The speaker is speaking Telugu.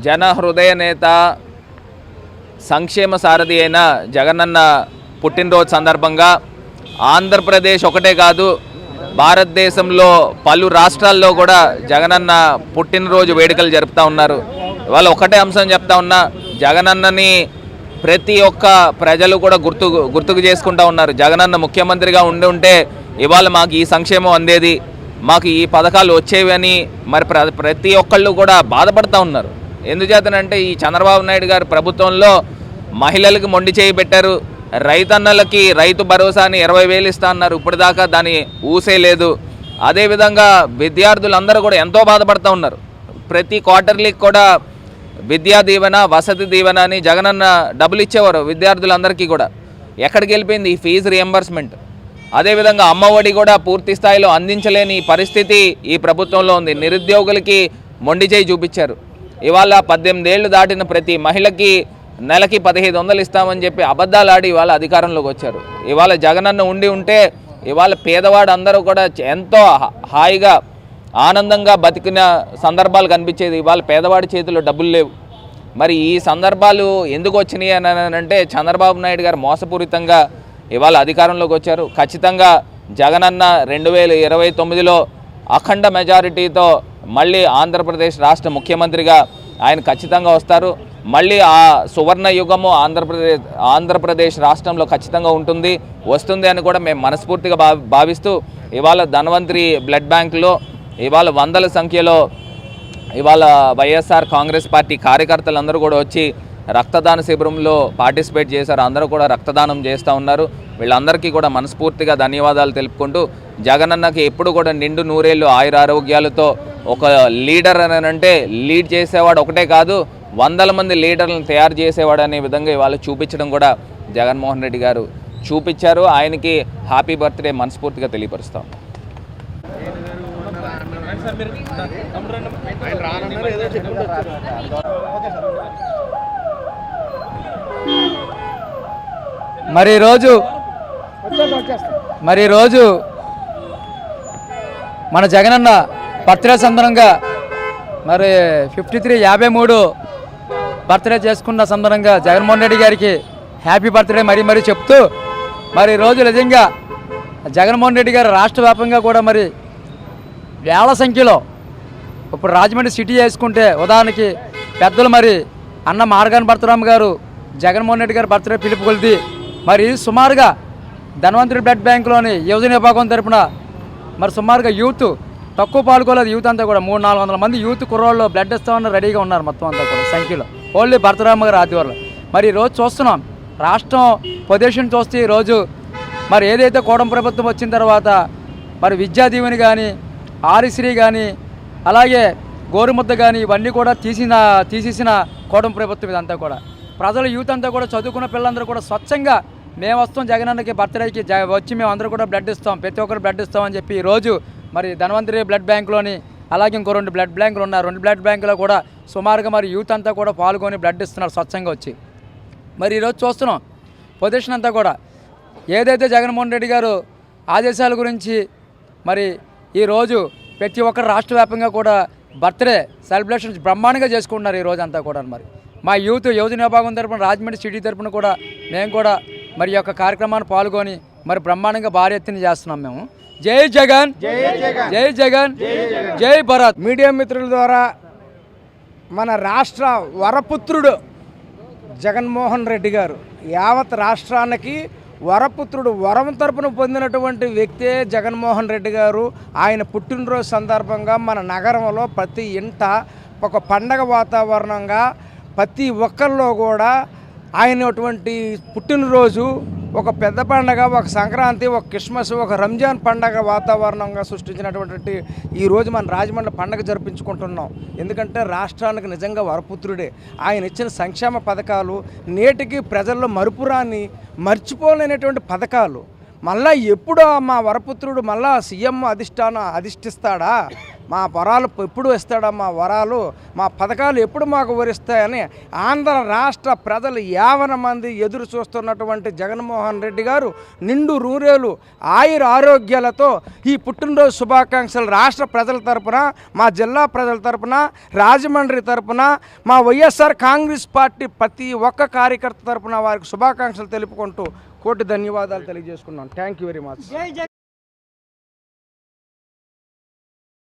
జన హృదయ నేత సంక్షేమ సారథి అయిన జగనన్న పుట్టినరోజు సందర్భంగా ఆంధ్రప్రదేశ్ ఒకటే కాదు, భారతదేశంలో పలు రాష్ట్రాల్లో కూడా జగనన్న పుట్టినరోజు వేడుకలు జరుపుతూ ఉన్నారు. ఇవాళ ఒకటే అంశం చెప్తా ఉన్నా, జగనన్నని ప్రతి ఒక్క ప్రజలు కూడా గుర్తుకు చేసుకుంటూ ఉన్నారు. జగనన్న ముఖ్యమంత్రిగా ఉంటే ఇవాళ మాకు ఈ సంక్షేమం అందేది, మాకు ఈ పథకాలు వచ్చేవి అని మరి ప్రతి ఒక్కళ్ళు కూడా బాధపడుతూ ఉన్నారు. ఎందుచేతనంటే ఈ చంద్రబాబు నాయుడు గారు ప్రభుత్వంలో మహిళలకు మొండి చేయి పెట్టారు, రైతన్నలకి రైతు భరోసాని 20,000 ఇస్తా అన్నారు, ఇప్పటిదాకా దాని ఊసే లేదు. అదేవిధంగా విద్యార్థులందరూ కూడా ఎంతో బాధపడుతూ ఉన్నారు. ప్రతి క్వార్టర్లీకి కూడా విద్యా దీవెన, వసతి దీవెన అని జగనన్న డబ్బులు ఇచ్చేవారు విద్యార్థులందరికీ కూడా. ఎక్కడికి వెళ్ళిపోయింది ఈ ఫీజు రియంబర్స్మెంట్? అదేవిధంగా అమ్మఒడి కూడా పూర్తి స్థాయిలో అందించలేని పరిస్థితి ఈ ప్రభుత్వంలో ఉంది. నిరుద్యోగులకి మొండి చేయి చూపించారు. ఇవాళ 18 ఏళ్ళు దాటిన ప్రతి మహిళకి నెలకి 1,500 ఇస్తామని చెప్పి అబద్ధాలు ఆడి ఇవాళ అధికారంలోకి వచ్చారు. ఇవాళ జగనన్న ఉంటే ఇవాళ పేదవాడు అందరూ కూడా ఎంతో హాయిగా ఆనందంగా బతికిన సందర్భాలు కనిపించేది. ఇవాళ పేదవాడి చేతిలో డబ్బులు లేవు. మరి ఈ సందర్భాలు ఎందుకు వచ్చినాయి అని అంటే చంద్రబాబు నాయుడు గారు మోసపూరితంగా ఇవాళ అధికారంలోకి వచ్చారు. ఖచ్చితంగా జగనన్న 2029లో అఖండ మెజారిటీతో మళ్ళీ ఆంధ్రప్రదేశ్ రాష్ట్ర ముఖ్యమంత్రిగా ఆయన ఖచ్చితంగా వస్తారు. మళ్ళీ ఆ సువర్ణ యుగము ఆంధ్రప్రదేశ్ రాష్ట్రంలో ఖచ్చితంగా వస్తుంది అని కూడా మేము మనస్ఫూర్తిగా భావిస్తూ ఇవాళ ధన్వంతరి బ్లడ్ బ్యాంకులో ఇవాళ వందల సంఖ్యలో ఇవాళ వైఎస్ఆర్ కాంగ్రెస్ పార్టీ కార్యకర్తలందరూ కూడా వచ్చి రక్తదాన శిబిరంలో పార్టిసిపేట్ చేశారు. అందరూ కూడా రక్తదానం చేస్తూ ఉన్నారు. వీళ్ళందరికీ కూడా మనస్ఫూర్తిగా ధన్యవాదాలు తెలుపుకుంటూ జగనన్నకి ఎప్పుడు కూడా నిండు నూరేళ్ళు ఆయురారోగ్యాలతో ఒక లీడర్ అని అంటే లీడ్ చేసేవాడు ఒకటే కాదు, 100 మంది లీడర్లను తయారు చేసేవాడు అనే విధంగా ఇవాళ చూపించడం కూడా జగన్మోహన్ రెడ్డి గారు చూపించారు. ఆయనకి హ్యాపీ బర్త్డే మనస్ఫూర్తిగా తెలియపరుస్తాం. మరి ఈరోజు మన జగనన్న బర్త్డే సందర్భంగా మరి 53 బర్త్డే చేసుకున్న సందర్భంగా జగన్మోహన్ రెడ్డి గారికి హ్యాపీ బర్త్డే మరీ చెప్తూ మరి ఈరోజు నిజంగా జగన్మోహన్ రెడ్డి గారు రాష్ట్ర వ్యాప్తంగా కూడా మరి వేల సంఖ్యలో ఇప్పుడు రాజమండ్రి సిటీ వేసుకుంటే ఉదాహరణకి పెద్దలు మరి అన్న మార్గాన్ భరతరామ్ గారు జగన్మోహన్ రెడ్డి గారు బర్త్డే పిలుపు కొలిది మరి సుమారుగా ధన్వంతరి బ్లడ్ బ్యాంకులోని యువజన విభాగం తరపున మరి సుమారుగా యూత్ తక్కువ పాల్గొలేదు. యూత్ అంతా కూడా 300-400 మంది యూత్ కుర్రోళ్ళు బ్లడ్ ఇస్తామని రెడీగా ఉన్నారు మొత్తం అంతా కూడా సంఖ్యలో, ఓన్లీ భరతరామ గారు ఆధ్వర్యంలో. మరి ఈరోజు చూస్తున్నాం రాష్ట్రం పొజిషన్ చూస్తే ఈరోజు మరి ఏదైతే కూటమి ప్రభుత్వం వచ్చిన తర్వాత మరి విద్యా దీవెని కానీ, ఆరిశ్రీ కానీ, అలాగే గోరుముద్ద కానీ ఇవన్నీ కూడా తీసేసిన కూటమి ప్రభుత్వం ఇదంతా కూడా. ప్రజలు యూత్ అంతా కూడా చదువుకున్న పిల్లలందరూ కూడా స్వచ్ఛంగా మేము వస్తాం జగనన్నకి బర్త్డేకి వచ్చి మేము అందరూ కూడా బ్లడ్ ఇస్తాం, ప్రతి ఒక్కరు బ్లడ్ ఇస్తామని చెప్పి ఈరోజు మరి ధన్వంతరి బ్లడ్ బ్యాంకులోని అలాగే ఇంకో 2 బ్లడ్ బ్యాంకులు ఉన్నారు. 2 బ్లడ్ బ్యాంకులో కూడా సుమారుగా మరి యూత్ అంతా కూడా పాల్గొని బ్లడ్ ఇస్తున్నారు స్వచ్ఛంగా వచ్చి. మరి ఈరోజు చూస్తున్నాం పొజిషన్ అంతా కూడా ఏదైతే జగన్మోహన్ రెడ్డి గారు ఆదేశాల గురించి మరి ఈరోజు ప్రతి ఒక్కరు రాష్ట్ర వ్యాప్తంగా కూడా బర్త్డే సెలబ్రేషన్స్ బ్రహ్మాండంగా చేసుకుంటున్నారు ఈ రోజు అంతా కూడా. మరి మా యువజన విభాగం తరపున రాజమండ్రి సిటీ తరపున కూడా మేము కూడా మరి యొక్క కార్యక్రమాన్ని పాల్గొని మరి బ్రహ్మాండంగా భారీ ఎత్తున చేస్తున్నాం మేము. జై జగన్, జై జగన్, జై భరత్. మీడియా మిత్రుల ద్వారా మన రాష్ట్ర వరపుత్రుడు జగన్మోహన్ రెడ్డి గారు యావత్ రాష్ట్రానికి వరపుత్రుడు, వరం తరపున పొందినటువంటి వ్యక్తే జగన్మోహన్ రెడ్డి గారు. ఆయన పుట్టినరోజు సందర్భంగా మన నగరంలో ప్రతి ఇంట ఒక పండగ వాతావరణంగా ప్రతి ఒక్కరిలో కూడా ఆయనటువంటి పుట్టినరోజు ఒక పెద్ద పండగ, ఒక సంక్రాంతి, ఒక క్రిస్మస్, ఒక రంజాన్ పండగ వాతావరణంగా సృష్టించినటువంటి ఈరోజు మన రాజమండ్రి పండగ జరిపించుకుంటున్నాం. ఎందుకంటే రాష్ట్రానికి నిజంగా వరపుత్రుడే. ఆయన ఇచ్చిన సంక్షేమ పథకాలు నేటికి ప్రజల్లో మర్చిపోలేనటువంటి పథకాలు. మళ్ళా ఎప్పుడో మా వరపుత్రుడు మళ్ళా సీఎం అధిష్టిస్తాడా, మా వరాలు ఎప్పుడు ఇస్తాడా, మా వరాలు మా పథకాలు ఎప్పుడు మాకు వరిస్తాయని ఆంధ్ర రాష్ట్ర ప్రజలు 50 మంది ఎదురు చూస్తున్నటువంటి జగన్మోహన్ రెడ్డి గారు నిండు రూరేలు ఆయుర ఆరోగ్యాలతో ఈ పుట్టినరోజు శుభాకాంక్షలు రాష్ట్ర ప్రజల తరపున, మా జిల్లా ప్రజల తరపున, రాజమండ్రి తరపున, మా వైఎస్ఆర్ కాంగ్రెస్ పార్టీ ప్రతి ఒక్క కార్యకర్త తరపున వారికి శుభాకాంక్షలు తెలుపుకుంటూ కోటి ధన్యవాదాలు తెలియజేసుకున్నాను. Thank you very much.